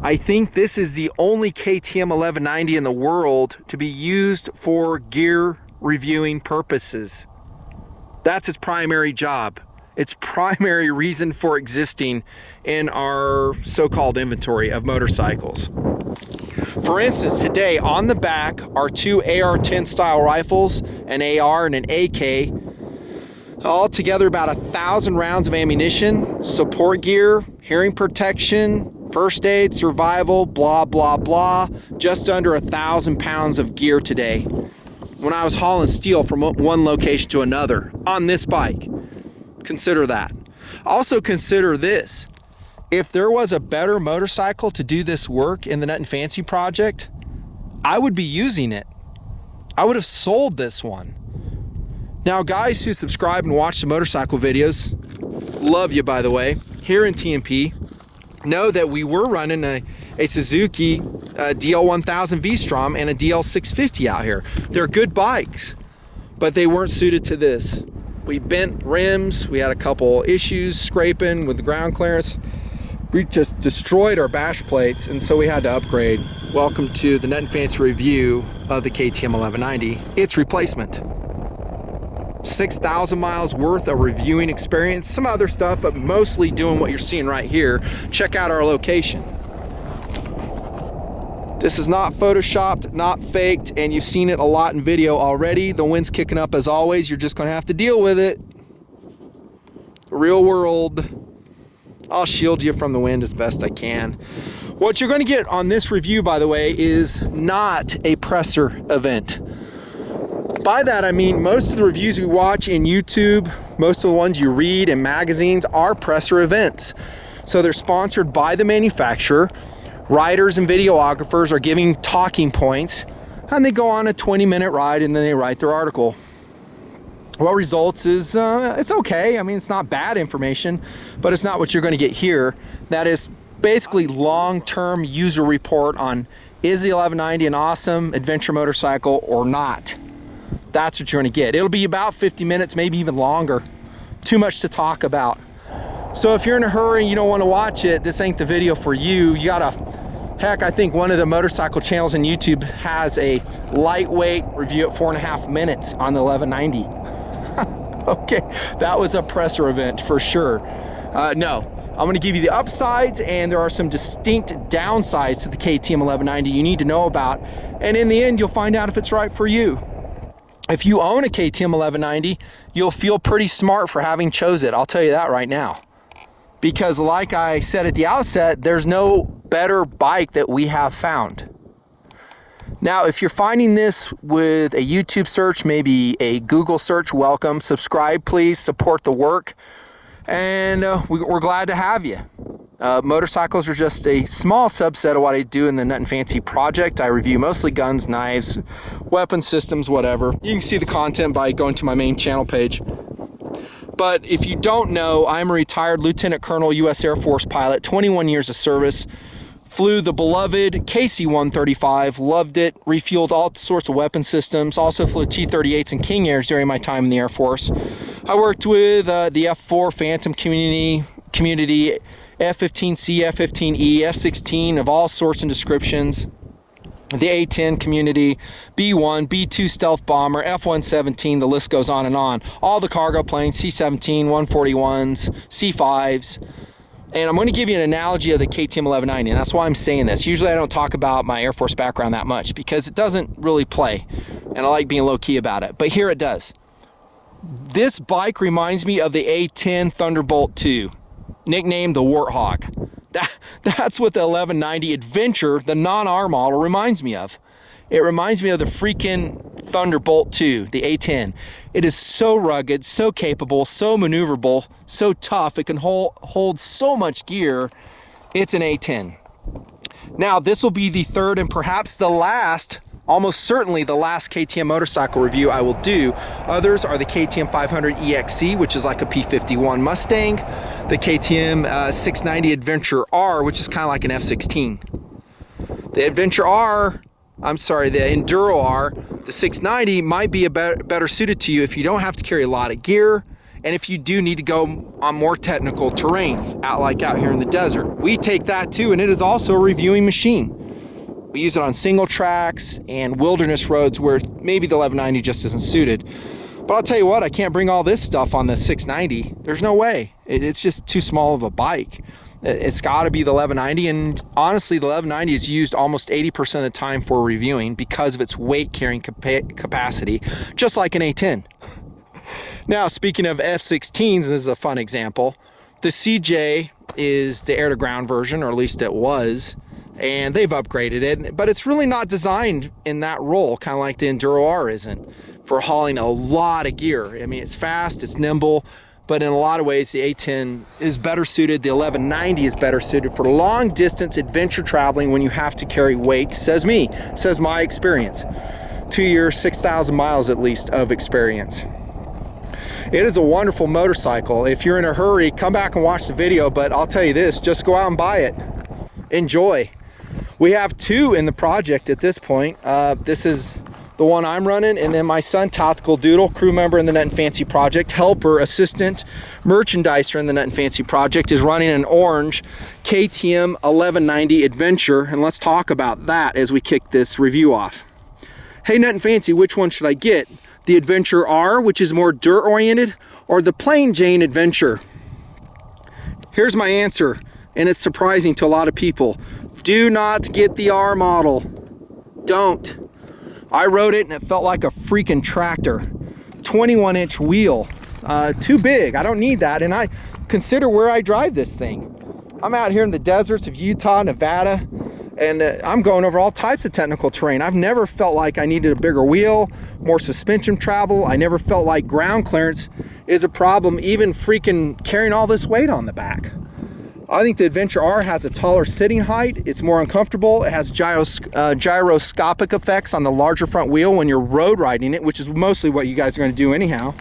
I think this is the only KTM 1190 in the world to be used for gear reviewing purposes. That's its primary job. Its primary reason for existing in our so-called inventory of motorcycles. For instance, today on the back are two AR-10 style rifles, an AR and an AK, all together about 1,000 rounds of ammunition, support gear, hearing protection, first aid, survival, blah, blah, blah. Just under 1,000 pounds of gear today when I was hauling steel from one location to another on this bike. Consider that. Also consider this. If there was a better motorcycle to do this work in the Nutnfancy project, I would be using it. I would have sold this one. Now, guys who subscribe and watch the motorcycle videos, love you, by the way, here in TMP, know that we were running a Suzuki DL1000 V-Strom and a DL650 out here. They're good bikes, but they weren't suited to this. We bent rims, we had a couple issues scraping with the ground clearance. We just destroyed our bash plates, and so we had to upgrade. Welcome to the Nutnfancy review of the KTM 1190, its replacement. 6,000 miles worth of reviewing experience, some other stuff, but mostly doing what you're seeing right here. Check out our location. This is not photoshopped, not faked, and you've seen it a lot in video already. The wind's kicking up as always. You're just gonna have to deal with it. Real world. I'll shield you from the wind as best I can. What you're gonna get on this review, by the way, is not a presser event. By that I mean most of the reviews you watch in YouTube, most of the ones you read in magazines are presser events. So they're sponsored by the manufacturer. Riders and videographers are giving talking points, and they go on a 20-minute ride and then they write their article. What results is, it's okay. I mean, it's not bad information, but it's not what you're going to get here. That is basically long-term user report on, is the 1190 an awesome adventure motorcycle or not? That's what you're going to get. It'll be about 50 minutes, maybe even longer. Too much to talk about. So if you're in a hurry and you don't want to watch it, this ain't the video for you. You gotta, heck, I think one of the motorcycle channels on YouTube has a lightweight review at 4.5 minutes on the 1190. Okay, that was a presser event for sure. No, I'm gonna give you the upsides, and there are some distinct downsides to the KTM 1190 you need to know about. And in the end, you'll find out if it's right for you. If you own a KTM 1190, you'll feel pretty smart for having chose it. I'll tell you that right now. Because like I said at the outset, there's no better bike that we have found. Now, if you're finding this with a YouTube search, maybe a Google search, welcome. Subscribe, please. Support the work. And we're glad to have you. Motorcycles are just a small subset of what I do in the Nutnfancy project. I review mostly guns, knives, weapon systems, whatever. You can see the content by going to my main channel page. But if you don't know, I'm a retired Lieutenant Colonel U.S. Air Force pilot, 21 years of service, flew the beloved KC-135, loved it, refueled all sorts of weapon systems, also flew T-38s and King Airs during my time in the Air Force. I worked with the F-4 Phantom community, F-15C, F-15E, F-16 of all sorts and descriptions, the A-10 community, B-1, B-2 stealth bomber, F-117, the list goes on and on. All the cargo planes, C-17, 141s, C-5s. And I'm going to give you an analogy of the KTM 1190, and that's why I'm saying this. Usually I don't talk about my Air Force background that much because it doesn't really play, and I like being low-key about it. But here it does. This bike reminds me of the A-10 Thunderbolt II, nicknamed the Warthog. That's what the 1190 Adventure, the non-R model, reminds me of. It reminds me of the freaking Thunderbolt II, the A10. It is so rugged, so capable, so maneuverable, so tough. It can hold so much gear. It's an A10. Now, this will be the third and perhaps the last, almost certainly the last KTM motorcycle review I will do. Others are the KTM 500 EXC, which is like a P51 Mustang, the KTM 690 Adventure R, which is kind of like an F16. The Adventure R, I'm sorry, the Enduro R, the 690 might be better suited to you if you don't have to carry a lot of gear and and if you do need to go on more technical terrain, out here in the desert. We take that too, and it is also a reviewing machine. We use it on single tracks and wilderness roads where maybe the 1190 just isn't suited. But I'll tell you what, I can't bring all this stuff on the 690. There's no way. It's just too small of a bike. It's got to be the 1190, and honestly, the 1190 is used almost 80% of the time for reviewing because of its weight carrying capacity, just like an A10. Now, speaking of F16s, this is a fun example. The CJ is the air-to-ground version, or at least it was, and they've upgraded it, but it's really not designed in that role, kind of like the Enduro R isn't, for hauling a lot of gear. I mean, it's fast, it's nimble, but in a lot of ways, the A10 is better suited. The 1190 is better suited for long distance adventure traveling when you have to carry weight, says my experience. 2 years, 6,000 miles at least of experience. It is a wonderful motorcycle. If you're in a hurry, come back and watch the video, but I'll tell you this, just go out and buy it. Enjoy. We have two in the project at this point. This is the one I'm running, and then my son, Tactical Doodle, crew member in the Nutnfancy project, helper, assistant, merchandiser in the Nutnfancy project, is running an orange KTM 1190 Adventure, and let's talk about that as we kick this review off. Hey Nutnfancy, which one should I get? The Adventure R, which is more dirt oriented, or the plain Jane Adventure? Here's my answer, and it's surprising to a lot of people. Do not get the R model. Don't. I rode it and it felt like a freaking tractor. 21-inch wheel, too big. I don't need that. And I consider where I drive this thing. I'm out here in the deserts of Utah, Nevada, and I'm going over all types of technical terrain. I've never felt like I needed a bigger wheel, more suspension travel. I never felt like ground clearance is a problem, even freaking carrying all this weight on the back. I think the Adventure R has a taller sitting height. It's more uncomfortable. It has gyroscopic effects on the larger front wheel when you're road riding it, which is mostly what you guys are going to do anyhow.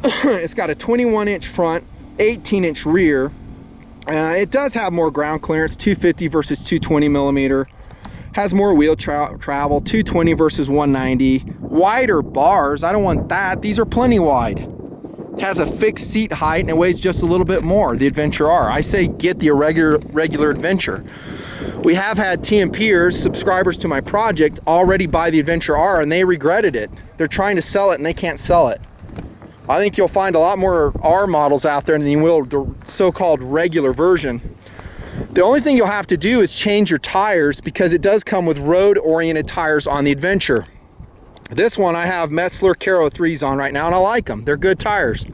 It's got a 21-inch front, 18-inch rear. It does have more ground clearance, 250 versus 220 millimeter. Has more wheel travel, 220 versus 190. Wider bars, I don't want that. These are plenty wide. Has a fixed seat height and it weighs just a little bit more, the Adventure R. I say get the regular Adventure. We have had TMPers, subscribers to my project, already buy the Adventure R and they regretted it. They're trying to sell it and they can't sell it. I think you'll find a lot more R models out there than you will the so-called regular version. The only thing you'll have to do is change your tires because it does come with road-oriented tires on the Adventure. This one I have Metzler Caro 3s on right now, and I like them. They're good tires.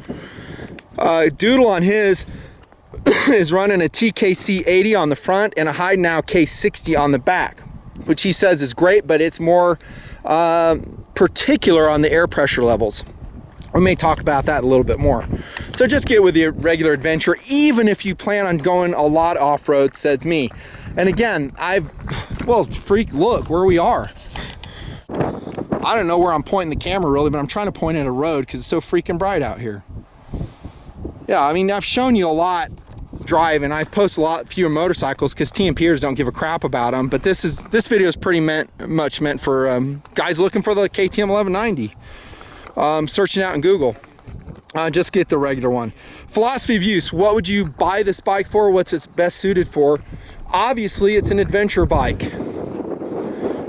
Doodle on his is running a TKC 80 on the front and a Heidenau K60 on the back, which he says is great, but it's more particular on the air pressure levels. We may talk about that a little bit more. So just get with the regular Adventure, even if you plan on going a lot off-road, says me. And again, look where we are. I don't know where I'm pointing the camera really, but I'm trying to point at a road because it's so freaking bright out here. Yeah, I mean, I've shown you a lot driving. I've posted a lot fewer motorcycles because TMPers don't give a crap about them, but this video is pretty much meant for guys looking for the KTM 1190. Searching out in Google. Just get the regular one. Philosophy of use. What would you buy this bike for? What's it best suited for? Obviously, it's an adventure bike.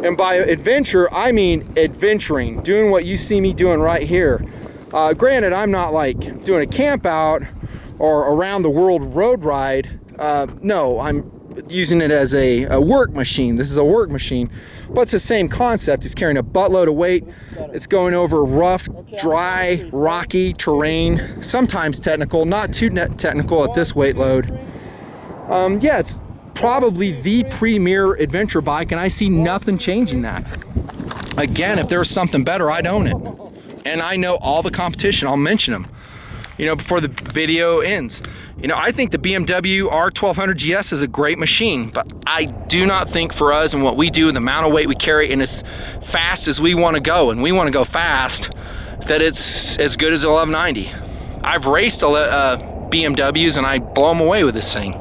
And by adventure, I mean adventuring, doing what you see me doing right here. Granted, I'm not like doing a camp out or around the world road ride. No, I'm using it as a work machine. This is a work machine, but it's the same concept. It's carrying a buttload of weight. It's going over rough, dry, rocky terrain, sometimes technical, not too technical at this weight load. Yeah, it's probably the premier adventure bike, and I see nothing changing that. Again, if there was something better, I'd own it. And I know all the competition. I'll mention them, before the video ends. I think the BMW R1200 GS is a great machine, but I do not think for us and what we do and the amount of weight we carry and as fast as we want to go, and we want to go fast, that it's as good as the 1190. I've raced BMWs and I blow them away with this thing.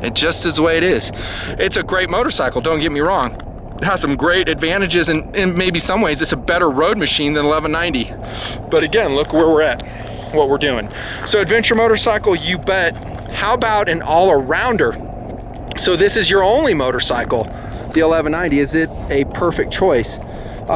It just is the way it is. It's a great motorcycle, don't get me wrong. It has some great advantages, and in maybe some ways it's a better road machine than 1190. But again, look where we're at. what we're doing. So adventure motorcycle, you bet. How about an all-arounder? So this is your only motorcycle, the 1190. Is it a perfect choice?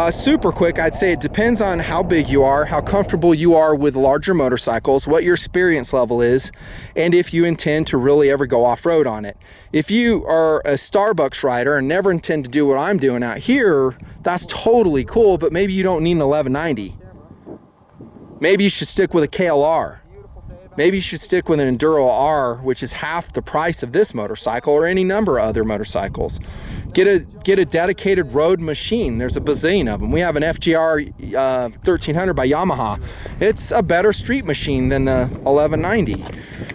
Super quick, I'd say it depends on how big you are, how comfortable you are with larger motorcycles, what your experience level is, and if you intend to really ever go off-road on it. If you are a Starbucks rider and never intend to do what I'm doing out here, that's totally cool, but maybe you don't need an 1190. Maybe you should stick with a KLR. Maybe you should stick with an Enduro R, which is half the price of this motorcycle or any number of other motorcycles. Get a dedicated road machine. There's a bazillion of them. We have an FGR 1300 by Yamaha. It's a better street machine than the 1190.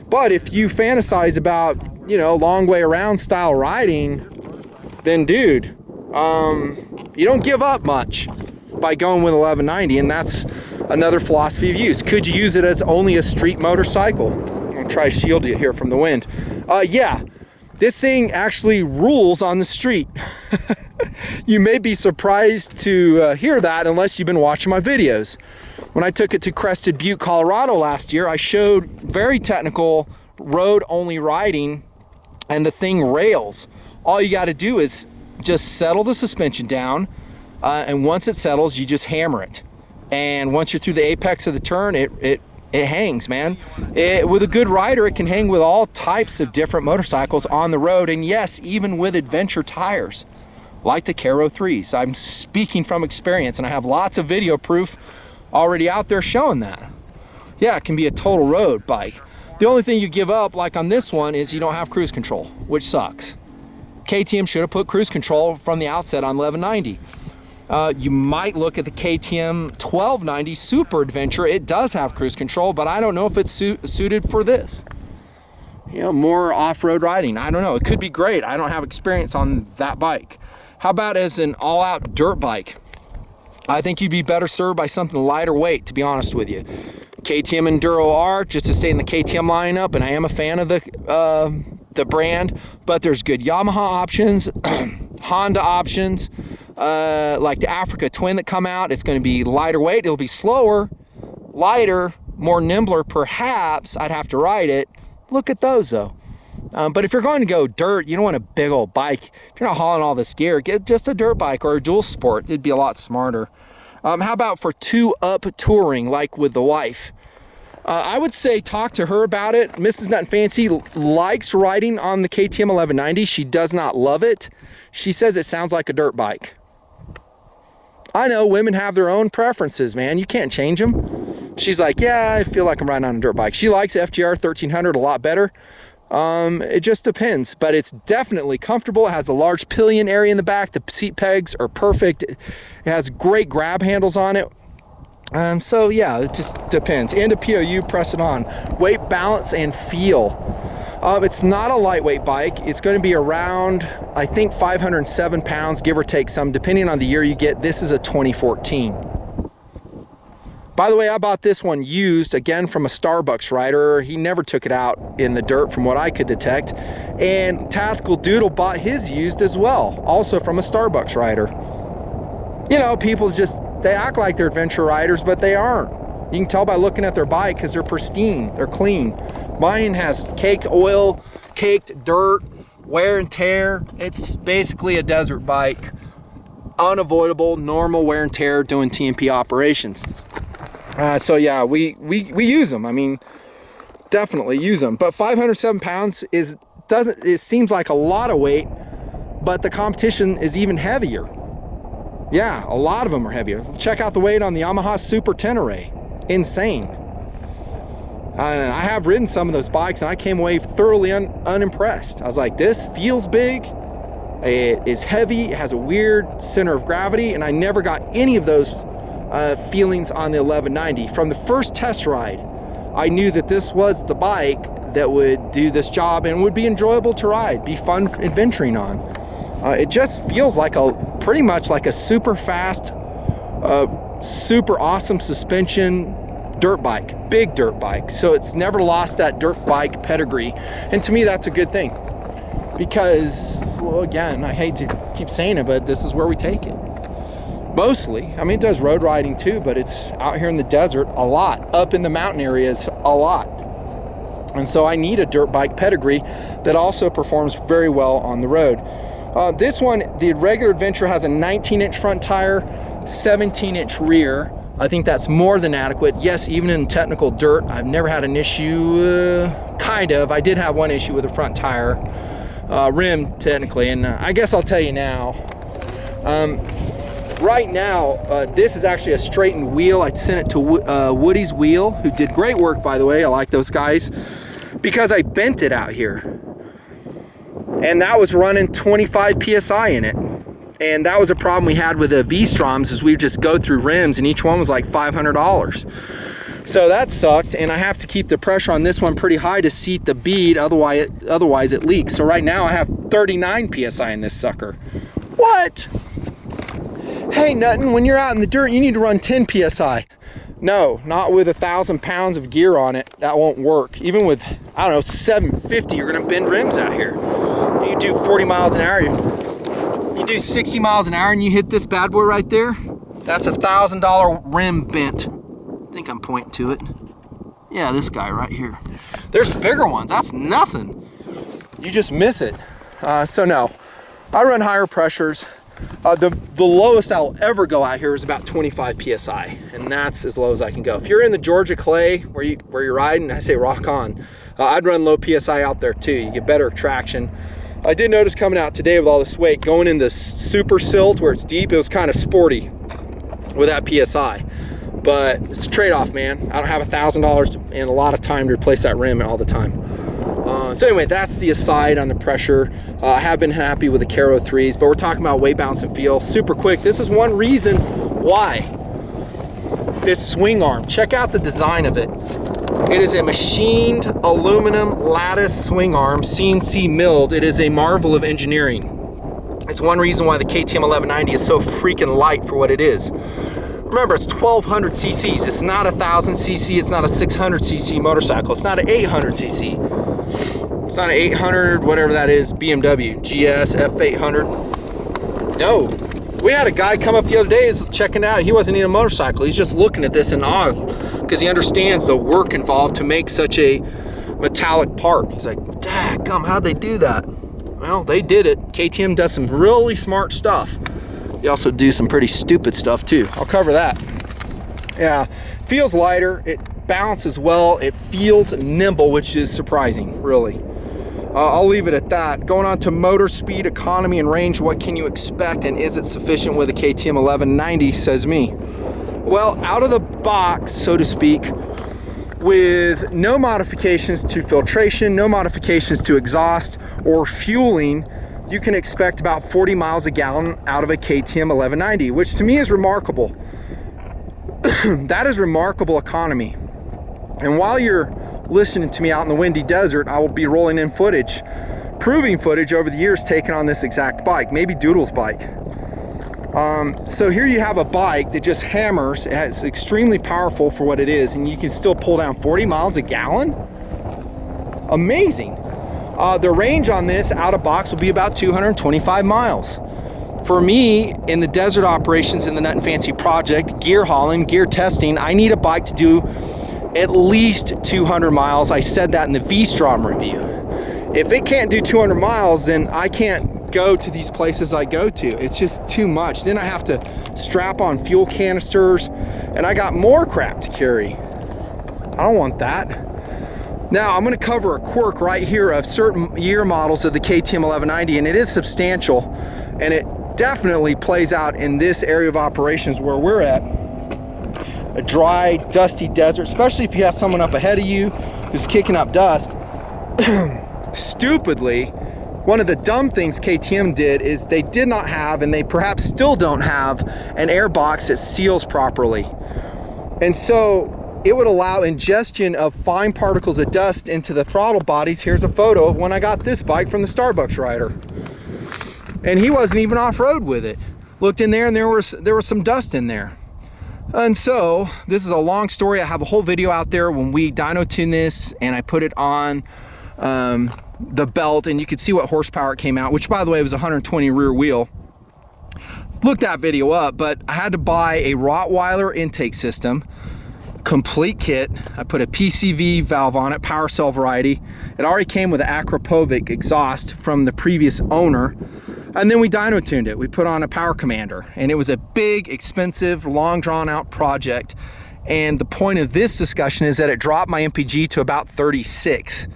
But if you fantasize about, you know, long way around style riding, then dude, you don't give up much by going with 1190, and that's another philosophy of use. Could you use it as only a street motorcycle? I'm gonna try to shield you here from the wind. Yeah, this thing actually rules on the street. You may be surprised to hear that unless you've been watching my videos. When I took it to Crested Butte, Colorado last year, I showed very technical road-only riding, and the thing rails. All you gotta do is just settle the suspension down, and once it settles, you just hammer it. And once you're through the apex of the turn, it hangs, man. With a good rider, it can hang with all types of different motorcycles on the road, and yes, even with adventure tires, like the Caro 3s. I'm speaking from experience, and I have lots of video proof already out there showing that. Yeah, it can be a total road bike. The only thing you give up, like on this one, is you don't have cruise control, which sucks. KTM should have put cruise control from the outset on 1190. You might look at the KTM 1290 Super Adventure. It does have cruise control, but I don't know if it's suited for this. You know, more off-road riding. I don't know. It could be great. I don't have experience on that bike. How about as an all-out dirt bike? I think you'd be better served by something lighter weight, to be honest with you. KTM Enduro R, just to stay in the KTM lineup, and I am a fan of the brand, but there's good Yamaha options, Honda options, like the Africa Twin that come out. It's going to be lighter weight. It'll be slower, lighter, more nimbler perhaps. I'd have to ride it. Look at those though. But if you're going to go dirt, you don't want a big old bike. If you're not hauling all this gear, get just a dirt bike or a dual sport. It'd be a lot smarter. How about for 2-up touring, like with the wife? I would say talk to her about it. Mrs. Nutnfancy likes riding on the KTM 1190. She does not love it. She says it sounds like a dirt bike. I know women have their own preferences, man. You can't change them. She's like, yeah, I feel like I'm riding on a dirt bike. She likes FGR 1300 a lot better. It just depends, but it's definitely comfortable. It has a large pillion area in the back. The seat pegs are perfect. It has great grab handles on it. So yeah, it just depends. And a POU, press it on. Weight, balance, and feel. It's not a lightweight bike. It's going to be around, I think, 507 pounds, give or take some, depending on the year you get. This is a 2014. By the way, I bought this one used, again, from a Starbucks rider. He never took it out in the dirt from what I could detect. And Tactical Doodle bought his used as well, also from a Starbucks rider. You know, people just, they act like they're adventure riders, but they aren't. You can tell by looking at their bike because they're pristine, they're clean. Mine has caked oil, caked dirt, wear and tear. It's basically a desert bike. Unavoidable, normal wear and tear doing TMP operations. So yeah, we use them. I mean, definitely use them. But 507 pounds it seems like a lot of weight, but the competition is even heavier. Yeah, a lot of them are heavier. Check out the weight on the Yamaha Super Tenere. Insane. I have ridden some of those bikes and I came away thoroughly unimpressed. I was like, this feels big, it is heavy, it has a weird center of gravity, and I never got any of those feelings on the 1190. From the first test ride, I knew that this was the bike that would do this job and would be enjoyable to ride, be fun adventuring on. It just feels like pretty much like a super fast, super awesome suspension dirt bike, big dirt bike. So it's never lost that dirt bike pedigree. And to me, that's a good thing because, well, again, I hate to keep saying it, but this is where we take it. Mostly. I mean, it does road riding too, but it's out here in the desert a lot, up in the mountain areas a lot. And so I need a dirt bike pedigree that also performs very well on the road. This one, the regular Adventure, has a 19-inch front tire, 17-inch rear. I think that's more than adequate. Yes, even in technical dirt, I've never had an issue, kind of. I did have one issue with the front tire, rim technically, and I guess I'll tell you now. Right now, this is actually a straightened wheel. I sent it to Woody's Wheel, who did great work, by the way. I like those guys, because I bent it out here. And that was running 25 PSI in it. And that was a problem we had with the V-Stroms, is we just go through rims and each one was like $500. So that sucked, and I have to keep the pressure on this one pretty high to seat the bead, otherwise it leaks. So right now I have 39 PSI in this sucker. What? Hey, Nutton, when you're out in the dirt, you need to run 10 PSI. No, not with 1,000 pounds of gear on it. That won't work. Even with, I don't know, 750, you're gonna bend rims out here. You do 40 miles an hour. You do 60 miles an hour and you hit this bad boy right there, that's $1,000 rim bent. I think I'm pointing to it. Yeah, this guy right here. There's bigger ones, that's nothing. You just miss it. So no, I run higher pressures. The lowest I'll ever go out here is about 25 PSI, and that's as low as I can go. If you're in the Georgia clay where you're riding, I say rock on. I'd run low PSI out there too. You get better traction. I did notice coming out today with all this weight, going in the super silt where it's deep, it was kind of sporty with that PSI. But it's a trade-off, man. I don't have $1,000 and a lot of time to replace that rim all the time. So anyway, that's the aside on the pressure. I have been happy with the Caro 3s, but we're talking about weight, balance, and feel. Super quick, this is one reason why. This swing arm, check out the design of it. It is a machined aluminum lattice swing arm, CNC milled. It is a marvel of engineering. It's one reason why the KTM 1190 is so freaking light for what it is. Remember, it's 1,200 cc's. It's not a 1,000 cc. It's not a 600 cc motorcycle. It's not an 800 cc. It's not an 800, whatever that is, BMW, GS, F800. No. We had a guy come up the other day, checking it out. He wasn't in a motorcycle. He's just looking at this in awe because he understands the work involved to make such a metallic part. He's like, daggum, how'd they do that? Well, they did it. KTM does some really smart stuff. They also do some pretty stupid stuff too. I'll cover that. Yeah, feels lighter. It balances well. It feels nimble, which is surprising, really. I'll leave it at that. Going on to motor speed, economy, and range, what can you expect, and is it sufficient with a KTM 1190, says me? Well, out of the box, so to speak, with no modifications to filtration, no modifications to exhaust or fueling, you can expect about 40 miles a gallon out of a KTM 1190, which to me is remarkable. That is remarkable economy. And while you're listening to me out in the windy desert, I will be rolling in footage, proving footage over the years taken on this exact bike, maybe Doodle's bike. So here you have a bike that just hammers. It's extremely powerful for what it is, and you can still pull down 40 miles a gallon. Amazing. The range on this out of box will be about 225 miles. For me, in the desert operations in the Nutnfancy project, gear hauling, gear testing, I need a bike to do at least 200 miles. I said that in the V-Strom review. If it can't do 200 miles, then I can't go to these places I go to. It's just too much. Then I have to strap on fuel canisters, and I got more crap to carry. I don't want that. Now I'm going to cover a quirk right here of certain year models of the KTM 1190, and it is substantial, and it definitely plays out in this area of operations where we're at. A dry, dusty desert, especially if you have someone up ahead of you who's kicking up dust. Stupidly, one of the dumb things KTM did is they did not have, and they perhaps still don't have, an air box that seals properly. And so it would allow ingestion of fine particles of dust into the throttle bodies. Here's a photo of when I got this bike from the Starbucks rider. And he wasn't even off-road with it. Looked in there and there was some dust in there. And so this is a long story. I have a whole video out there when we dyno tuned this and I put it on the belt, and you could see what horsepower it came out, which by the way was 120 rear wheel, look that video up, but I had to buy a Rottweiler intake system, complete kit. I put a PCV valve on it, power cell variety. It already came with an Akrapovic exhaust from the previous owner. And then we dyno tuned it. We put on a power commander, and it was a big, expensive, long drawn out project. And the point of this discussion is that it dropped my MPG to about 36.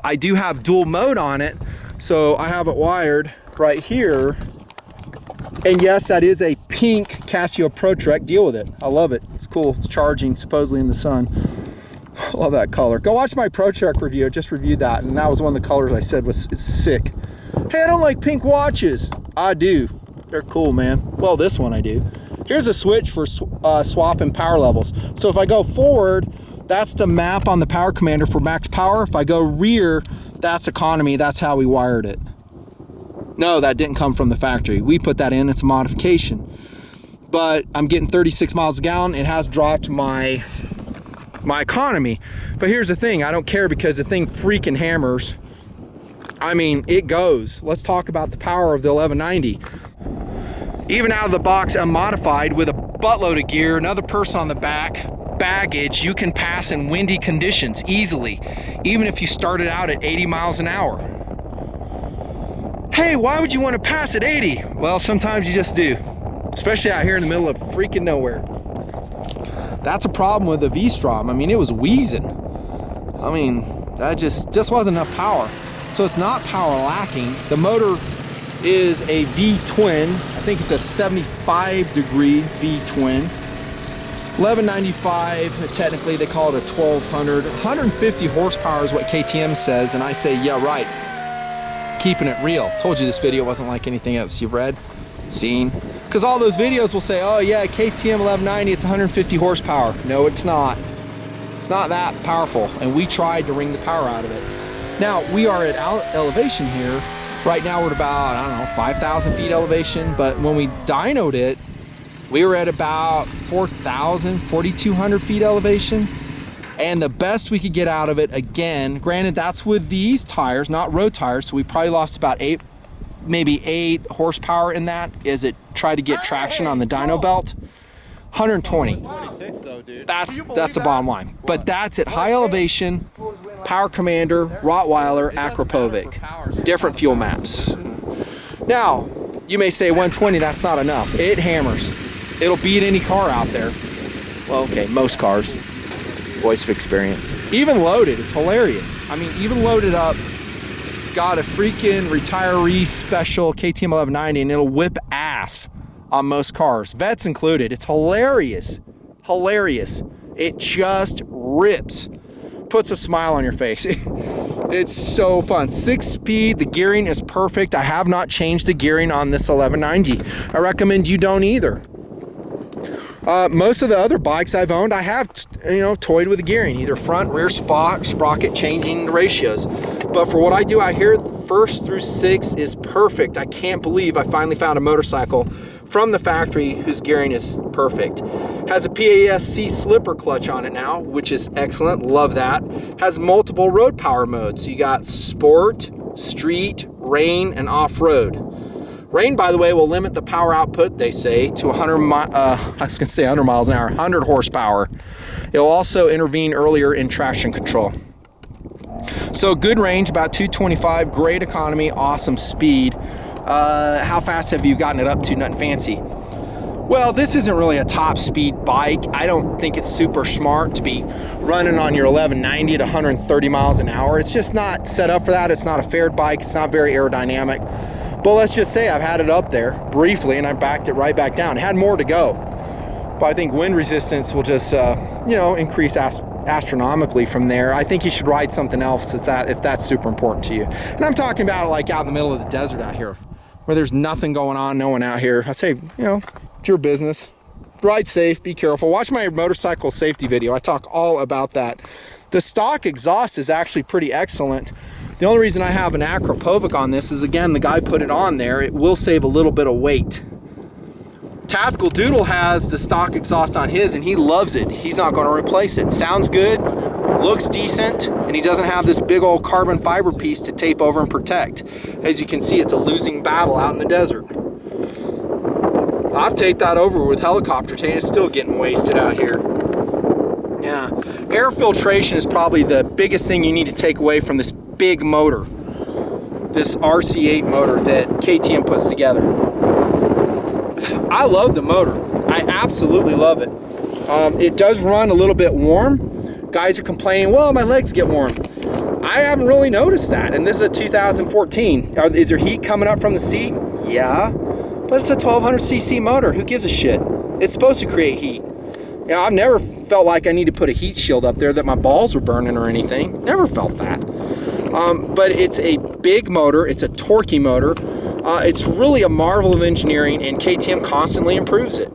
I do have dual mode on it, so I have it wired right here. And yes, that is a pink Casio Pro Trek. Deal with it. I love it. It's cool. It's charging supposedly in the sun. I love that color. Go watch my Pro Trek review. I just reviewed that, and that was one of the colors I said was it's sick. Hey, I don't like pink watches. I do. They're cool, man. Well, this one I do. Here's a switch for swapping power levels. So if I go forward, that's the map on the power commander for max power. If I go rear, that's economy. That's how we wired it. No, that didn't come from the factory. We put that in. It's a modification. But I'm getting 36 miles a gallon. It has dropped my economy. But here's the thing. I don't care because the thing freaking hammers. I mean, it goes. Let's talk about the power of the 1190. Even out of the box unmodified with a buttload of gear, another person on the back, baggage, you can pass in windy conditions easily, even if you started out at 80 miles an hour. Hey, why would you want to pass at 80? Well, sometimes you just do, especially out here in the middle of freaking nowhere. That's a problem with the V-Strom. I mean, it was wheezing. I mean, that just wasn't enough power. So it's not power lacking. The motor is a V-twin. I think it's a 75-degree V-twin. 1195, technically they call it a 1200. 150 horsepower is what KTM says, and I say, yeah, right. Keeping it real. Told you this video wasn't like anything else you've read, seen. Because all those videos will say, oh yeah, KTM 1190, it's 150 horsepower. No, it's not. It's not that powerful, and we tried to wring the power out of it. Now, we are at elevation here. Right now we're at about, I don't know, 5,000 feet elevation, but when we dynoed it, we were at about 4,000, 4,200 feet elevation. And the best we could get out of it, again, granted that's with these tires, not road tires, so we probably lost about maybe 8 horsepower in that as it tried to get traction on the dyno belt. 120. 26 though, dude. That's the bottom line. But that's at high elevation, power commander, Rottweiler, Akrapovic. Different fuel maps. Now, you may say 120, that's not enough. It hammers. It'll beat any car out there. Well, okay, most cars. Voice of experience. Even loaded, it's hilarious. I mean, even loaded up, got a freaking retiree special KTM 1190 and it'll whip ass on most cars, vets included. It's hilarious. Hilarious. It just rips. Puts a smile on your face. It's so fun. 6-speed, the gearing is perfect. I have not changed the gearing on this 1190. I recommend you don't either. Most of the other bikes I've owned, I have, toyed with the gearing, either front, rear, sprocket, changing the ratios. But for what I do out here, 1st through 6 is perfect. I can't believe I finally found a motorcycle from the factory whose gearing is perfect. Has a PASC slipper clutch on it now, which is excellent. Love that. Has multiple road power modes. So you got sport, street, rain, and off-road. Rain, by the way, will limit the power output, they say, to 100 miles an hour, 100 horsepower. It will also intervene earlier in traction control. So good range, about 225, great economy, awesome speed. How fast have you gotten it up to, Nutnfancy? Well, this isn't really a top speed bike. I don't think it's super smart to be running on your 1190 at 130 miles an hour. It's just not set up for that. It's not a fared bike. It's not very aerodynamic. But let's just say I've had it up there briefly and I backed it right back down. It had more to go. But I think wind resistance will just, increase astronomically from there. I think you should ride something else if that's super important to you. And I'm talking about like out in the middle of the desert out here where there's nothing going on, no one out here. I say, it's your business. Ride safe, be careful. Watch my motorcycle safety video. I talk all about that. The stock exhaust is actually pretty excellent. The only reason I have an Akrapovic on this is, again, the guy put it on there. It will save a little bit of weight. Tactical Doodle has the stock exhaust on his and he loves it. He's not going to replace it. Sounds good, looks decent, and he doesn't have this big old carbon fiber piece to tape over and protect. As you can see, it's a losing battle out in the desert. I've taped that over with helicopter tape. It's still getting wasted out here. Yeah, air filtration is probably the biggest thing you need to take away from this big motor, this RC8 motor that KTM puts together. I love the motor. I absolutely love it. It does run a little bit warm. Guys are complaining, well, my legs get warm. I haven't really noticed that, and this is a 2014. Is there heat coming up from the seat? Yeah, but it's a 1200cc motor. Who gives a shit? It's supposed to create heat. You know, I've never felt like I need to put a heat shield up there that my balls were burning or anything. Never felt that. But it's a big motor. It's a torquey motor. It's really a marvel of engineering, and KTM constantly improves it.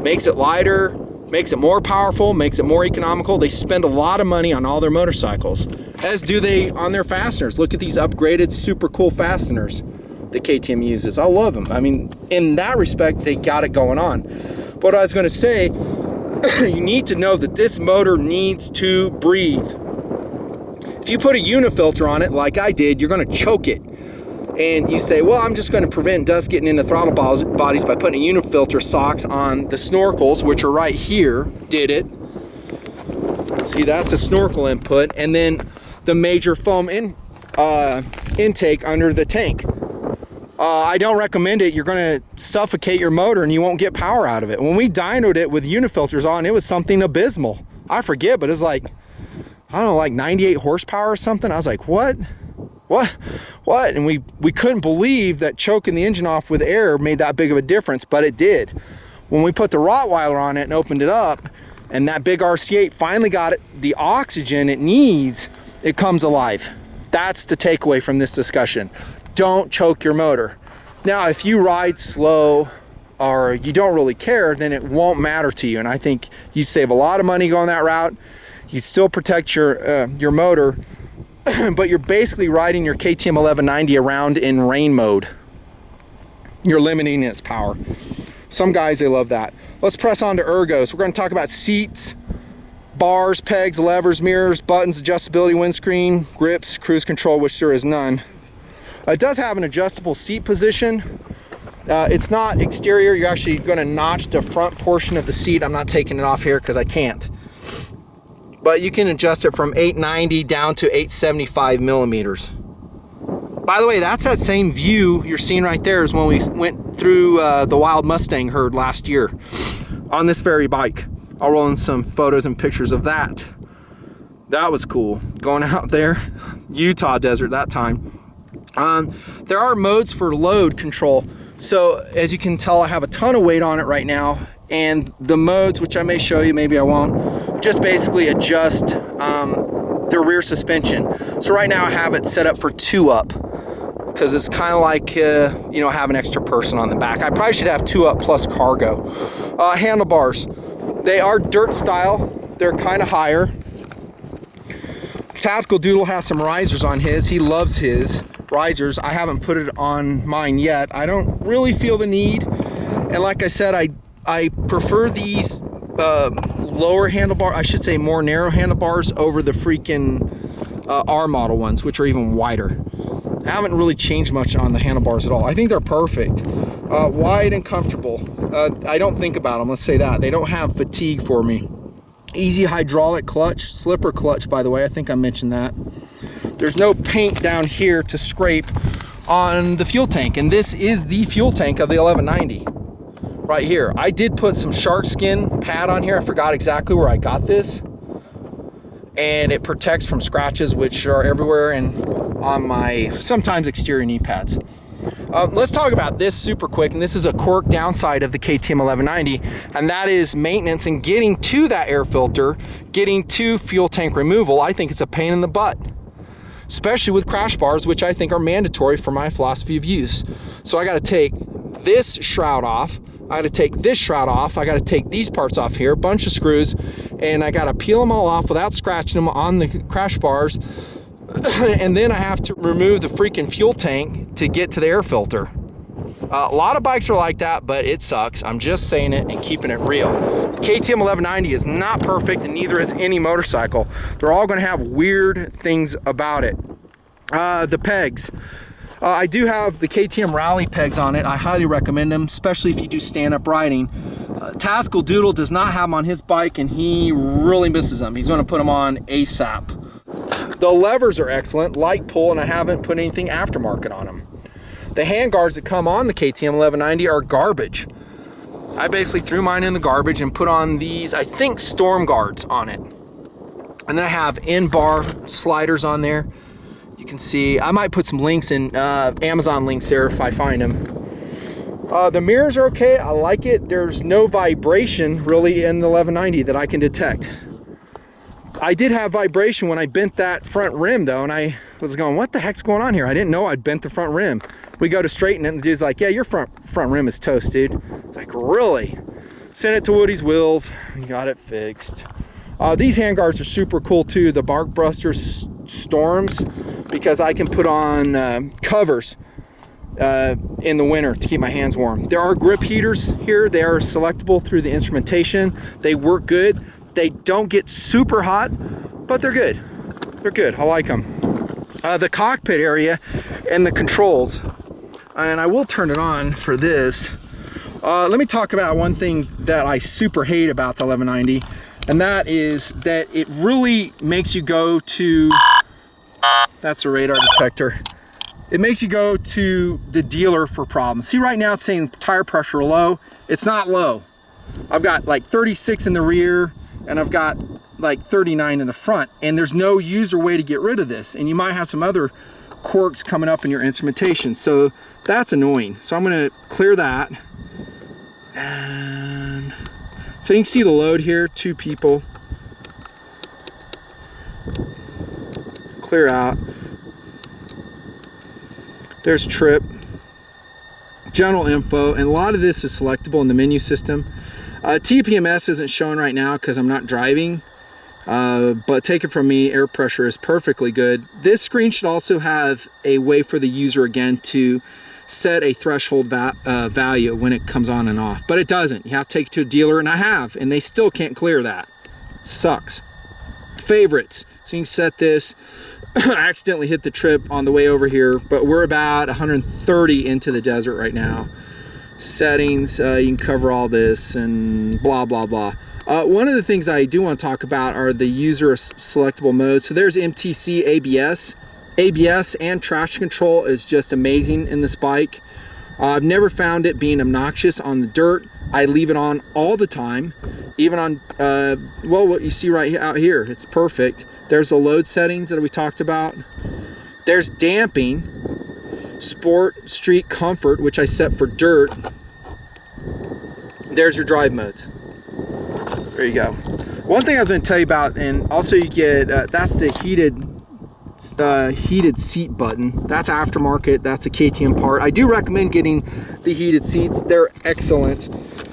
Makes it lighter, makes it more powerful, makes it more economical. They spend a lot of money on all their motorcycles, as do they on their fasteners. Look at these upgraded, super cool fasteners that KTM uses. I love them. I mean, in that respect, they got it going on. But I was going to say, you need to know that this motor needs to breathe. If you put a unifilter on it, like I did, you're going to choke it. And you say, well, I'm just going to prevent dust getting into throttle bodies by putting a unifilter socks on the snorkels, which are right here. Did it. See, that's a snorkel input. And then the major foam intake under the tank. I don't recommend it. You're going to suffocate your motor and you won't get power out of it. When we dynoed it with unifilters on, it was something abysmal. I forget, but it's like, I don't know, like 98 horsepower or something. I was like, what? And we couldn't believe that choking the engine off with air made that big of a difference, but it did. When we put the Rottweiler on it and opened it up, and that big RC8 finally got it the oxygen it needs, it comes alive. That's the takeaway from this discussion. Don't choke your motor. Now, if you ride slow or you don't really care, then it won't matter to you. And I think you'd save a lot of money going that route. You'd still protect your motor, but you're basically riding your KTM 1190 around in rain mode. You're limiting its power. Some guys, they love that. Let's press on to ergos. We're going to talk about seats, bars, pegs, levers, mirrors, buttons, adjustability, windscreen, grips, cruise control, which there is none. It does have an adjustable seat position. It's not exterior. You're actually going to notch the front portion of the seat. I'm not taking it off here because I can't. But you can adjust it from 890 down to 875 millimeters. By the way, that's that same view you're seeing right there as when we went through the wild Mustang herd last year on this very bike. I'll roll in some photos and pictures of that. That was cool. Going out there, Utah desert that time. There are modes for load control. So as you can tell, I have a ton of weight on it right now. And the modes, which I may show you, maybe I won't, just basically adjust the rear suspension. So right now I have it set up for 2-up because it's kind of like, you know, have an extra person on the back. I probably should have 2-up plus cargo. Handlebars, they are dirt style. They're kind of higher. Tactical Doodle has some risers on his. He loves his risers. I haven't put it on mine yet. I don't really feel the need. And like I said, I prefer these lower handlebar, I should say more narrow handlebars over the freaking R model ones, which are even wider. I haven't really changed much on the handlebars at all. I think they're perfect. Wide and comfortable. I don't think about them, let's say that. They don't have fatigue for me. Easy hydraulic clutch, slipper clutch, by the way. I think I mentioned that. There's no paint down here to scrape on the fuel tank, and this is the fuel tank of the 1190 right here. I did put some shark skin pad on here. I forgot exactly where I got this, and it protects from scratches, which are everywhere and on my sometimes exterior knee pads. Let's talk about this super quick, and this is a quirk downside of the KTM 1190, and that is maintenance and getting to that air filter, getting to fuel tank removal. I think it's a pain in the butt, especially with crash bars, which I think are mandatory for my philosophy of use. So I got to take this shroud off, I got to take this shroud off, I got to take these parts off here, a bunch of screws, and I got to peel them all off without scratching them on the crash bars. And then I have to remove the freaking fuel tank to get to the air filter. A lot of bikes are like that, but it sucks. I'm just saying it and keeping it real. The KTM 1190 is not perfect, and neither is any motorcycle. They're all going to have weird things about it. The pegs. I do have the KTM rally pegs on it. I highly recommend them, especially if you do stand-up riding. Tactical Doodle does not have them on his bike, and he really misses them. He's going to put them on ASAP. The levers are excellent, light pull, and I haven't put anything aftermarket on them. The handguards that come on the KTM 1190 are garbage. I basically threw mine in the garbage and put on these, I think, storm guards on it. And then I have in-bar sliders on there. You can see, I might put some links in, Amazon links there if I find them. The mirrors are okay, I like it. There's no vibration really in the 1190 that I can detect. I did have vibration when I bent that front rim though, and I was going, what the heck's going on here? I didn't know I'd bent the front rim. We go to straighten it, and the dude's like, yeah, your front rim is toast, dude. It's like, really? Sent it to Woody's Wheels and got it fixed. These handguards are super cool too, the Bark Buster Storms, because I can put on covers in the winter to keep my hands warm. There are grip heaters here. They are selectable through the instrumentation. They work good. They don't get super hot, but they're good. They're good. I like them. The cockpit area and the controls, and I will turn it on for this. Let me talk about one thing that I super hate about the 1190, and that is that it really makes you go to, that's a radar detector. It makes you go to the dealer for problems. See, right now it's saying tire pressure low. It's not low. I've got like 36 in the rear, and I've got like 39 in the front, and there's no user way to get rid of this. And you might have some other quirks coming up in your instrumentation, so that's annoying. So I'm going to clear that, and so you can see the load here, 2 people. Clear out. There's trip, general info, and a lot of this is selectable in the menu system. TPMS isn't shown right now because I'm not driving, but take it from me, air pressure is perfectly good. This screen should also have a way for the user again to set a threshold value when it comes on and off, but it doesn't. You have to take it to a dealer, and I have, and they still can't clear that. Sucks. Favorites, so you can set this. I accidentally hit the trip on the way over here, but we're about 130 into the desert right now. Settings, you can cover all this and blah blah blah. One of the things I do want to talk about are the user selectable modes. So there's MTC ABS and traction control is just amazing in this bike. I've never found it being obnoxious on the dirt. I leave it on all the time, even on well, what you see right out here, it's perfect. There's the load settings that we talked about. There's damping, sport, street, comfort, which I set for dirt. There's your drive modes. There you go. One thing I was going to tell you about, and also you get, that's the heated seat button. That's aftermarket. That's a KTM part. I do recommend getting the heated seats. They're excellent.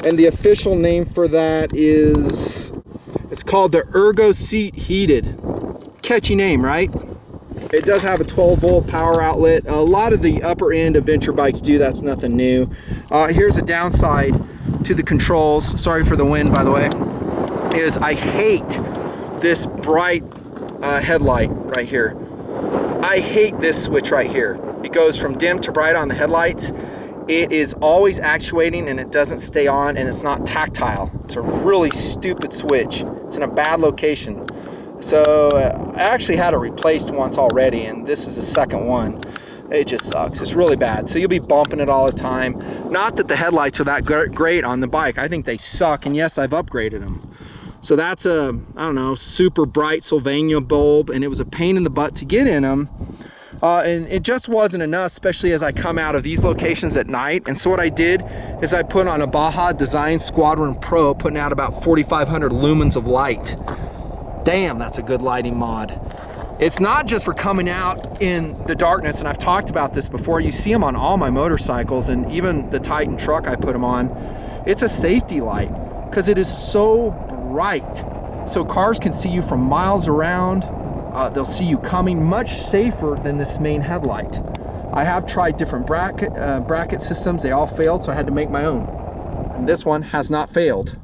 And the official name for that is, it's called the Ergo Seat Heated. Catchy name, right? It does have a 12-volt power outlet. A lot of the upper end adventure bikes do. That's nothing new. Here's a downside to the controls. Sorry for the wind, by the way. Is I hate this bright headlight right here. I hate this switch right here. It goes from dim to bright on the headlights. It is always actuating, and it doesn't stay on, and it's not tactile. It's a really stupid switch. It's in a bad location. So I actually had it replaced once already, and this is the second one. It just sucks. It's really bad. So you'll be bumping it all the time. Not that the headlights are that great on the bike. I think they suck, and yes, I've upgraded them. So that's a, I don't know, super bright Sylvania bulb, and it was a pain in the butt to get in them. And it just wasn't enough, especially as I come out of these locations at night. And so what I did is I put on a Baja Design Squadron Pro, putting out about 4,500 lumens of light. Damn, that's a good lighting mod. It's not just for coming out in the darkness, and I've talked about this before. You see them on all my motorcycles, and even the Titan truck I put them on. It's a safety light because it is so bright. So cars can see you from miles around. They'll see you coming, much safer than this main headlight. I have tried different bracket systems. They all failed, so I had to make my own. And this one has not failed.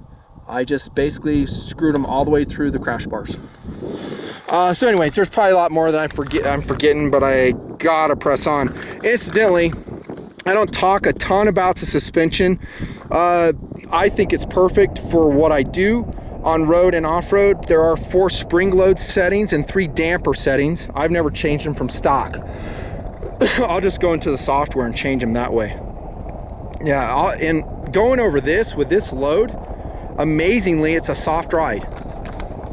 I just basically screwed them all the way through the crash bars. So anyways, there's probably a lot more that I'm forgetting, but I gotta press on. Incidentally, I don't talk a ton about the suspension. I think it's perfect for what I do on road and off-road. There are 4 spring load settings and 3 damper settings. I've never changed them from stock. I'll just go into the software and change them that way. Yeah, and going over this with this load, amazingly, it's a soft ride.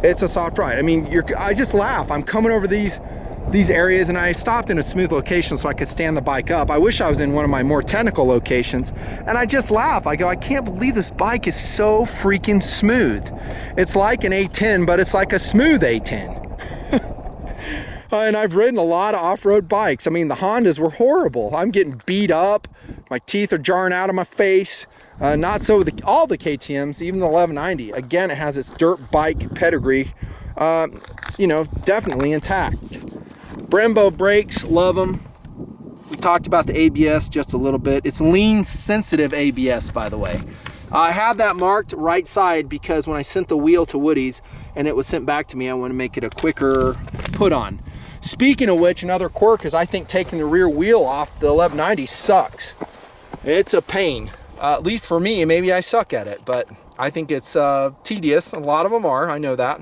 It's a soft ride. I mean, I just laugh. I'm coming over these areas, and I stopped in a smooth location so I could stand the bike up. I wish I was in one of my more technical locations, and I just laugh. I go, I can't believe this bike is so freaking smooth. It's like an A10, but it's like a smooth A10. And I've ridden a lot of off-road bikes. I mean, the Hondas were horrible. I'm getting beat up. My teeth are jarring out of my face. Not so with all the KTMs, even the 1190. Again, it has its dirt bike pedigree, you know, definitely intact. Brembo brakes, love them. We talked about the ABS just a little bit. It's lean sensitive ABS, by the way. I have that marked right side because when I sent the wheel to Woody's and it was sent back to me, I want to make it a quicker put on. Speaking of which, another quirk is I think taking the rear wheel off the 1190 sucks. It's a pain, at least for me. Maybe I suck at it, but I think it's tedious. A lot of them are, I know that.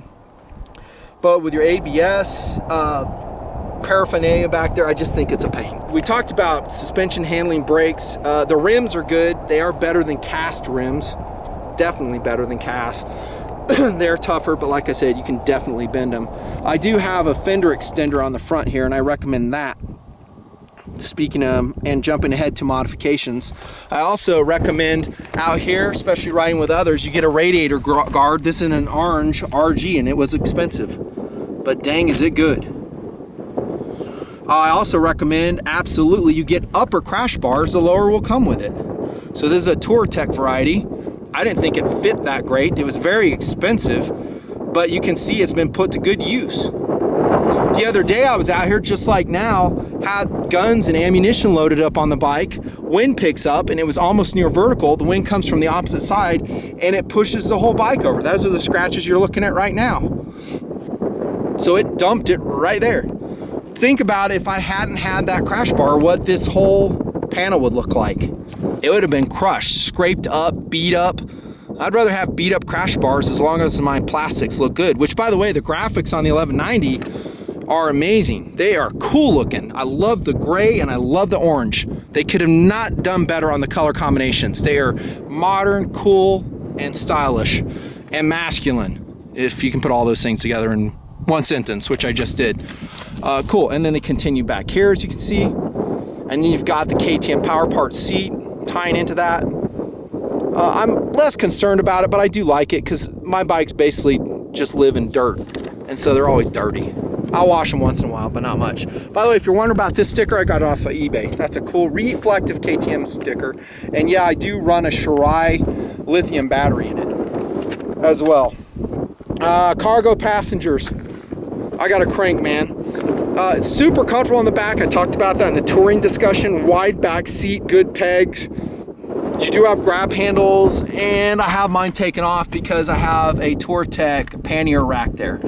But with your ABS, paraphernalia back there, I just think it's a pain. We talked about suspension, handling, brakes. The rims are good. They are better than cast rims. Definitely better than cast. They're tougher, but like I said, you can definitely bend them. I do have a fender extender on the front here, and I recommend that. Speaking of, and jumping ahead to modifications, I also recommend out here, especially riding with others, you get a radiator guard. This is an orange RG, and it was expensive, but dang is it good. I also recommend, absolutely, you get upper crash bars. The lower will come with it. So this is a Tour Tech variety. I didn't think it fit that great. It was very expensive, but you can see it's been put to good use. The other day I was out here just like now, had guns and ammunition loaded up on the bike. Wind picks up and it was almost near vertical. The wind comes from the opposite side and it pushes the whole bike over. Those are the scratches you're looking at right now. So it dumped it right there. Think about if I hadn't had that crash bar, what this whole panel would look like. It would have been crushed, scraped up, beat up. I'd rather have beat up crash bars as long as my plastics look good, which by the way, the graphics on the 1190 are amazing. They are cool looking. I love the gray and I love the orange. They could have not done better on the color combinations. They are modern, cool, and stylish, and masculine, if you can put all those things together in one sentence, which I just did. Cool, and then they continue back here, as you can see. And then you've got the KTM Power Part seat tying into that. I'm less concerned about it, but I do like it because my bikes basically just live in dirt, and so they're always dirty. I'll wash them once in a while, but not much. By the way, if you're wondering about this sticker, I got it off of eBay. That's a cool reflective KTM sticker. And yeah, I do run a Shirai lithium battery in it as well. Cargo passengers. I got a crank, man. It's super comfortable on the back. I talked about that in the touring discussion. Wide back seat, good pegs. You do have grab handles, and I have mine taken off because I have a Tour Tech pannier rack there.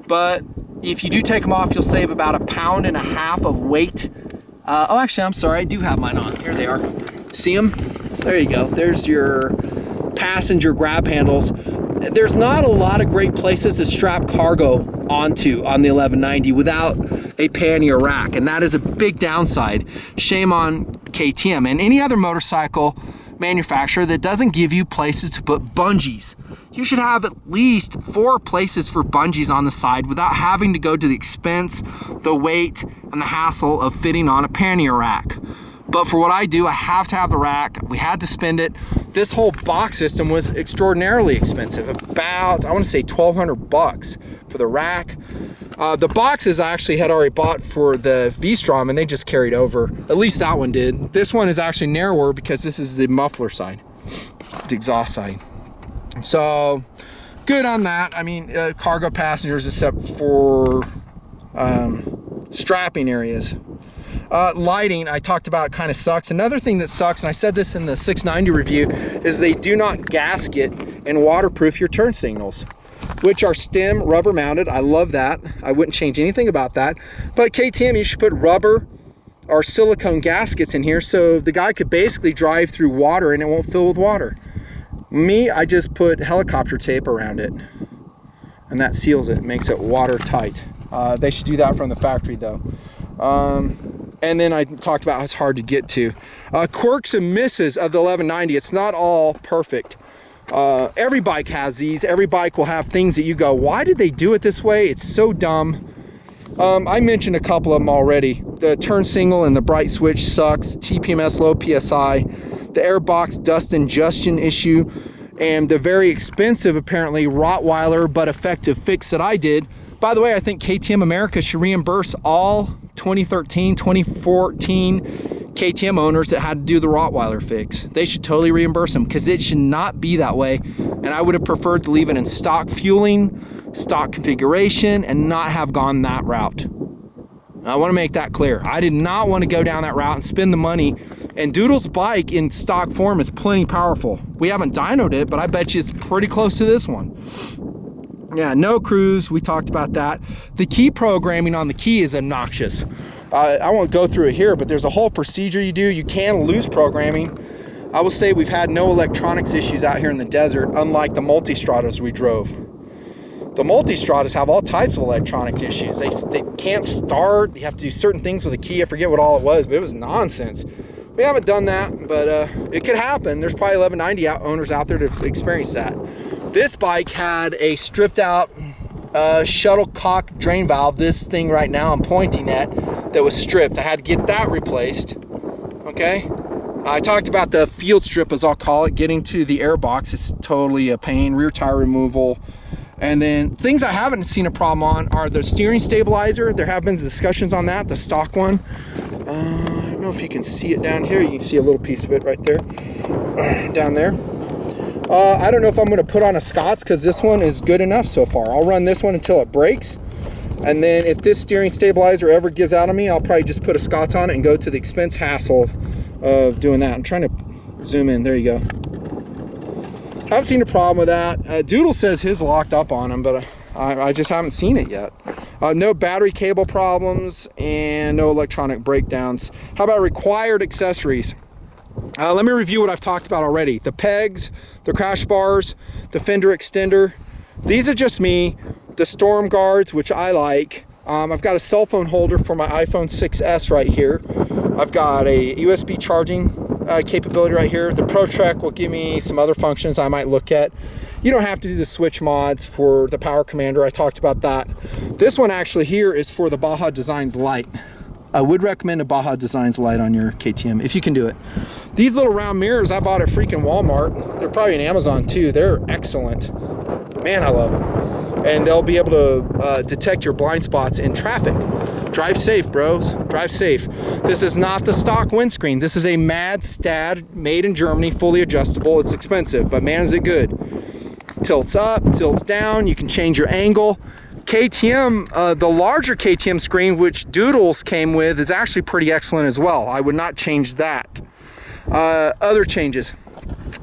But if you do take them off, you'll save about 1.5 pounds of weight. Oh, actually, I'm sorry, I do have mine on. Here they are. See them? There you go. There's your passenger grab handles. There's not a lot of great places to strap cargo onto on the 1190 without a pannier rack, and that is a big downside. Shame on KTM and any other motorcycle manufacturer that doesn't give you places to put bungees. You should have at least 4 places for bungees on the side without having to go to the expense, the weight, and the hassle of fitting on a pannier rack. But for what I do, I have to have the rack. We had to spend it. This whole box system was extraordinarily expensive. About, I want to say $1,200 for the rack. The boxes I actually had already bought for the V-Strom, and they just carried over. At least that one did. This one is actually narrower because this is the muffler side, the exhaust side. So good on that. I mean, cargo passengers except for strapping areas. Lighting, I talked about, kind of sucks. Another thing that sucks, and I said this in the 690 review, is they do not gasket and waterproof your turn signals, which are stem rubber mounted. I love that. I wouldn't change anything about that. But KTM, you should put rubber are silicone gaskets in here, so the guy could basically drive through water and it won't fill with water. Me, I just put helicopter tape around it, and that seals it, makes it watertight. They should do that from the factory though. And then I talked about how it's hard to get to. Quirks and misses of the 1190, it's not all perfect. Every bike has these. Every bike will have things that you go, why did they do it this way? It's so dumb. I mentioned a couple of them already. The turn signal and the bright switch sucks. TPMS low PSI. The airbox dust ingestion issue. And the very expensive, apparently, Rottweiler but effective fix that I did. By the way, I think KTM America should reimburse all 2013, 2014 KTM owners that had to do the Rottweiler fix. They should totally reimburse them, because it should not be that way. And I would have preferred to leave it in stock fueling, stock configuration, and not have gone that route. I want to make that clear. I did not want to go down that route and spend the money. And Doodle's bike in stock form is plenty powerful. We haven't dynoed it, but I bet you it's pretty close to this one. Yeah, no cruise, we talked about that. The key programming on the key is obnoxious. I won't go through it here, but there's a whole procedure you do. You can lose programming. I will say we've had no electronics issues out here in the desert, unlike the Multistradas we drove. The Multistradas have all types of electronic issues. They can't start. You have to do certain things with a key. I forget what all it was, but it was nonsense. We haven't done that, but it could happen. There's probably 1190 owners out there to experience that. This bike had a stripped out shuttlecock drain valve, this thing right now I'm pointing at, that was stripped. I had to get that replaced. Okay, I talked about the field strip, as I'll call it, getting to the air box. It's totally a pain. Rear tire removal. And then things I haven't seen a problem on are the steering stabilizer. There have been discussions on that, the stock one. I don't know if you can see it down here. You can see a little piece of it right there, down there. I don't know if I'm going to put on a Scots, because this one is good enough so far. I'll run this one until it breaks. And then if this steering stabilizer ever gives out on me, I'll probably just put a Scots on it and go to the expense hassle of doing that. I'm trying to zoom in. There you go. Haven't seen a problem with that. Doodle says his locked up on him, but I just haven't seen it yet. No battery cable problems and no electronic breakdowns. How about required accessories? Let me review what I've talked about already. The pegs, the crash bars, the fender extender. These are just me. The storm guards, which I like. I've got a cell phone holder for my iPhone 6S right here. I've got a USB charging capability right here. The ProTrek will give me some other functions I might look at. You don't have to do the switch mods for the power commander. I talked about that. This one actually here is for the Baja Designs Light. I would recommend a Baja Designs Light on your KTM if you can do it. These little round mirrors I bought at freaking Walmart. They're probably in Amazon too. They're excellent. Man, I love them. And they'll be able to detect your blind spots in traffic. Drive safe, bros. Drive safe. This is not the stock windscreen. This is a Mad Stad, made in Germany, fully adjustable. It's expensive, but man, is it good. Tilts up, tilts down. You can change your angle. KTM, the larger KTM screen, which Doodles came with, is actually pretty excellent as well. I would not change that. Other changes.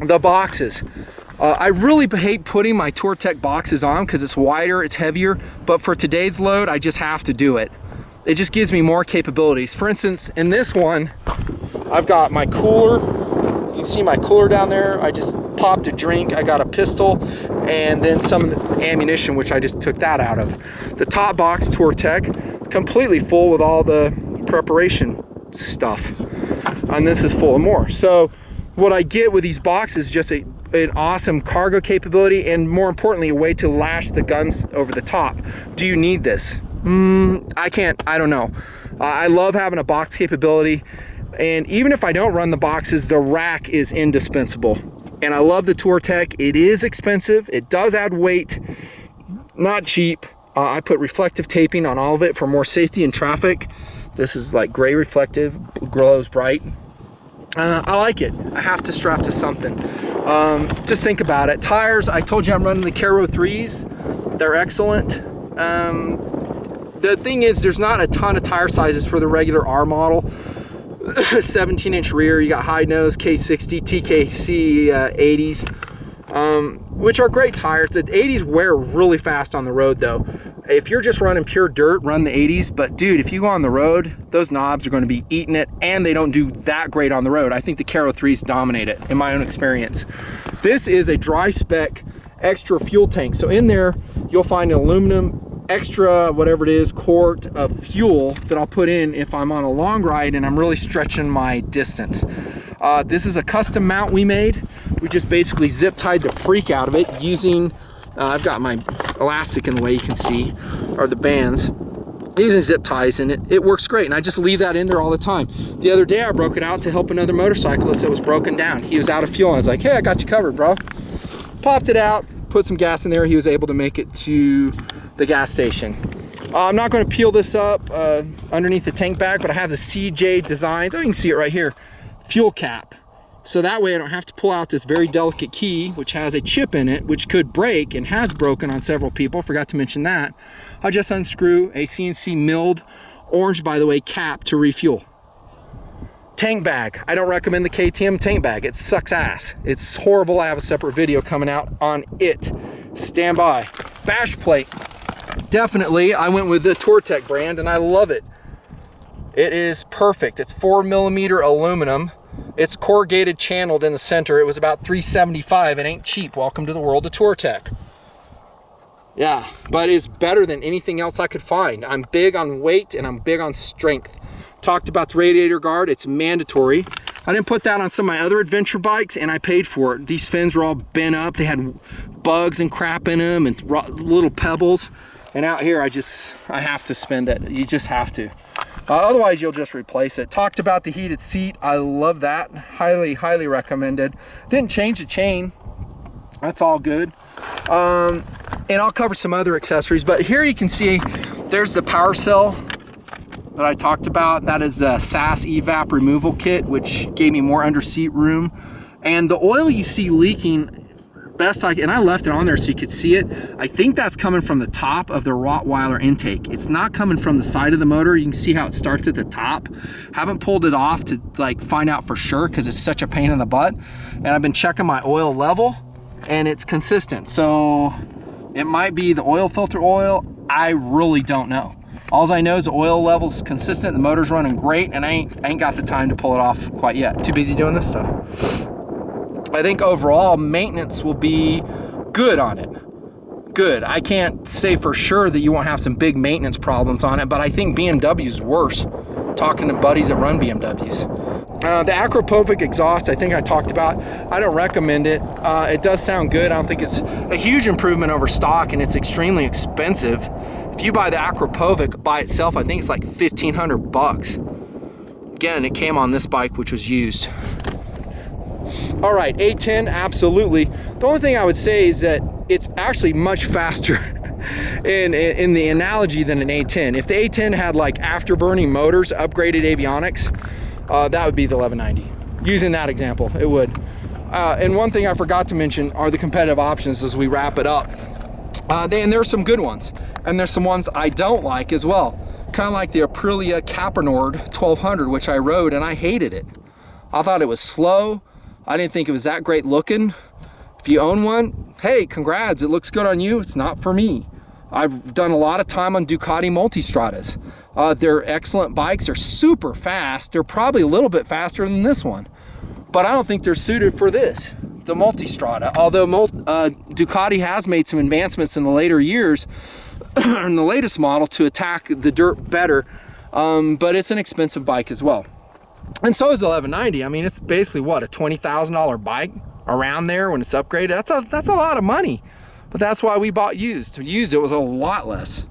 The boxes. I really hate putting my TourTech boxes on because it's wider, it's heavier, but for today's load, I just have to do it. It just gives me more capabilities. For instance, in this one, I've got my cooler. You can see my cooler down there. I just popped a drink. I got a pistol and then some ammunition, which I just took that out of. The top box, TourTech, completely full with all the preparation stuff. And this is full of more. So what I get with these boxes is just an awesome cargo capability, and more importantly, a way to lash the guns over the top. Do you need this? I don't know. I love having a box capability, and even if I don't run the boxes, the rack is indispensable. And I love the TourTech. It is expensive. It does add weight. Not cheap. I put reflective taping on all of it for more safety in traffic. This is like gray reflective, glows bright. I like it. I have to strap to something. Just think about it. Tires, I told you I'm running the Caro 3s. They're excellent. The thing is, there's not a ton of tire sizes for the regular R model. 17-inch rear, you got high nose, K60, TKC 80s, which are great tires. The 80s wear really fast on the road though. if you're just running pure dirt, run the 80s. But dude, if you go on the road, those knobs are going to be eating it, and they don't do that great on the road. I think the Karo 3s dominate it in my own experience. This is a dry spec extra fuel tank. So in there, you'll find an aluminum extra, whatever it is, quart of fuel that I'll put in if I'm on a long ride and I'm really stretching my distance. This is a custom mount we made. We just basically zip tied the freak out of it using, I've got my elastic in the way, you can see, or the bands, using zip ties, and it works great. And I just leave that in there all the time. The other day I broke it out to help another motorcyclist that was broken down. He was out of fuel, and I was like, hey, I got you covered, bro. Popped it out, put some gas in there. He was able to make it to the gas station. I'm not going to peel this up underneath the tank bag, but I have the CJ Designs, oh, you can see it right here, fuel cap. So that way I don't have to pull out this very delicate key, which has a chip in it, which could break and has broken on several people. Forgot to mention that. I just unscrew a CNC milled, orange by the way, cap to refuel. Tank bag. I don't recommend the KTM tank bag. It sucks ass. It's horrible. I have a separate video coming out on it. Stand by. Bash plate. Definitely, I went with the Tortec brand and I love it. It is perfect. It's 4mm aluminum. It's corrugated channeled in the center. It was about $375. It ain't cheap. Welcome to the world of Tortec. Yeah, but it's better than anything else I could find. I'm big on weight and I'm big on strength. Talked about the radiator guard. It's mandatory. I didn't put that on some of my other adventure bikes, and I paid for it. These fins were all bent up. They had bugs and crap in them and little pebbles. And out here, I have to spend it. You just have to. Otherwise, you'll just replace it. Talked about the heated seat. I love that. Highly, highly recommended. Didn't change the chain. That's all good. And I'll cover some other accessories. But here you can see there's the power cell that I talked about. That is the SAS evap removal kit, which gave me more under seat room. And the oil you see leaking, and I left it on there so you could see it. I think that's coming from the top of the Rottweiler intake. It's not coming from the side of the motor. You can see how it starts at the top. Haven't pulled it off to like find out for sure because it's such a pain in the butt. And I've been checking my oil level and it's consistent. So it might be the oil filter oil. I really don't know. All I know is the oil level is consistent. The motor's running great, and I ain't got the time to pull it off quite yet. Too busy doing this stuff. I think overall maintenance will be good on it. Good. I can't say for sure that you won't have some big maintenance problems on it, but I think BMW's worse. Talking to buddies that run BMWs. The Acropovic exhaust, I think I talked about. I don't recommend it. It does sound good. I don't think it's a huge improvement over stock, and it's extremely expensive. If you buy the Acropovic by itself, I think it's like $1,500. Again, it came on this bike, which was used. All right, A10, absolutely. The only thing I would say is that it's actually much faster in the analogy than an A10. If the A10 had like afterburning motors, upgraded avionics, that would be the 1190. Using that example, it would. And one thing I forgot to mention are the competitive options as we wrap it up. And there's some good ones, and there's some ones I don't like as well. Kind of like the Aprilia Capernord 1200, which I rode and I hated it. I thought it was slow. I didn't think it was that great looking. If you own one, hey, congrats, it looks good on you. It's not for me. I've done a lot of time on Ducati Multistradas. They're excellent bikes. They're super fast. They're probably a little bit faster than this one, but I don't think they're suited for this, the Multistrada. Although Ducati has made some advancements in the later years, in the latest model, to attack the dirt better, but it's an expensive bike as well. And so is the 1190. I mean, it's basically what, a $20,000 bike around there when it's upgraded. That's a lot of money, but that's why we bought used. Used it was a lot less.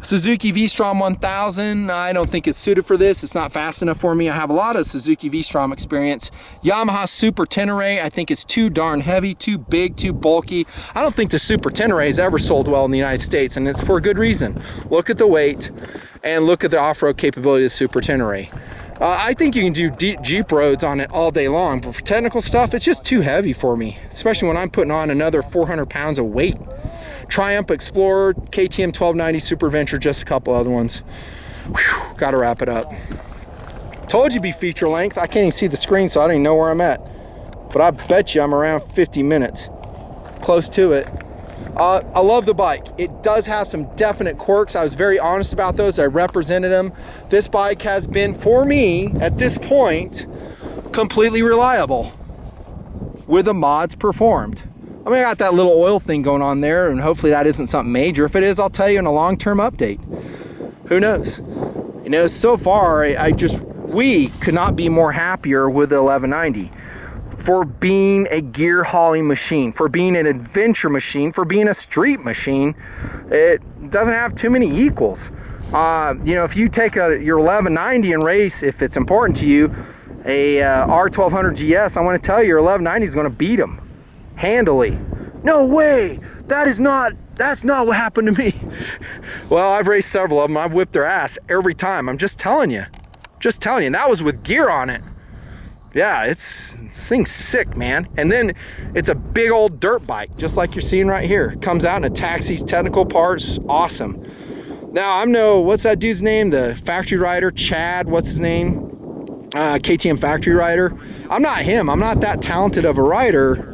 Suzuki V-Strom 1000, I don't think it's suited for this. It's not fast enough for me. I have a lot of Suzuki V-Strom experience. Yamaha Super Tenere, I think it's too darn heavy, too big, too bulky. I don't think the Super Tenere has ever sold well in the United States, and it's for a good reason. Look at the weight and look at the off-road capability of the Super Tenere. I think you can do Jeep roads on it all day long, but for technical stuff, it's just too heavy for me, especially when I'm putting on another 400 pounds of weight. Triumph Explorer, KTM 1290 Super Venture, just a couple other ones. Whew, gotta wrap it up. Told you be feature length. I can't even see the screen, so I don't even know where I'm at. But I bet you I'm around 50 minutes. Close to it. I love the bike. It does have some definite quirks. I was very honest about those. I represented them. This bike has been, for me, at this point, completely reliable with the mods performed. I mean, I got that little oil thing going on there, and hopefully that isn't something major. If it is, I'll tell you in a long-term update. Who knows? You know, so far, we could not be more happier with the 1190. For being a gear hauling machine, for being an adventure machine, for being a street machine, it doesn't have too many equals. You know, if you take your 1190 and race, if it's important to you, a R1200 GS, I want to tell you, your 1190 is going to beat them handily. No way! That's not what happened to me. Well, I've raced several of them. I've whipped their ass every time. I'm just telling you. Just telling you. And that was with gear on it. Yeah, this thing's sick, man. And then it's a big old dirt bike, just like you're seeing right here. Comes out and attacks these technical parts. Awesome. Now, I'm what's that dude's name? The factory rider, Chad, what's his name? KTM factory rider. I'm not him. I'm not that talented of a rider.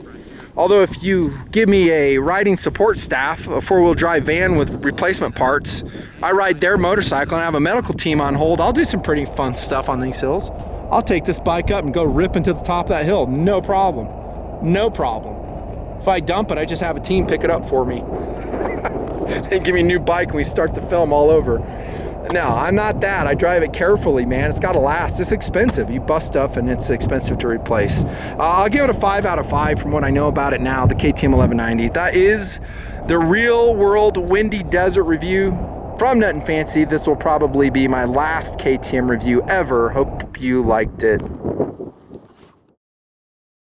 Although if you give me a riding support staff, a four-wheel drive van with replacement parts, I ride their motorcycle and I have a medical team on hold, I'll do some pretty fun stuff on these hills. I'll take this bike up and go ripping to the top of that hill. No problem. No problem. If I dump it, I just have a team pick it up for me. They give me a new bike and we start the film all over. No, I'm not that. I drive it carefully, man. It's got to last. It's expensive. You bust stuff and it's expensive to replace. I'll give it a 5 out of 5 from what I know about it now, the KTM 1190. That is the real world windy desert review from Nutnfancy. This will probably be my last KTM review ever. Hope you liked it.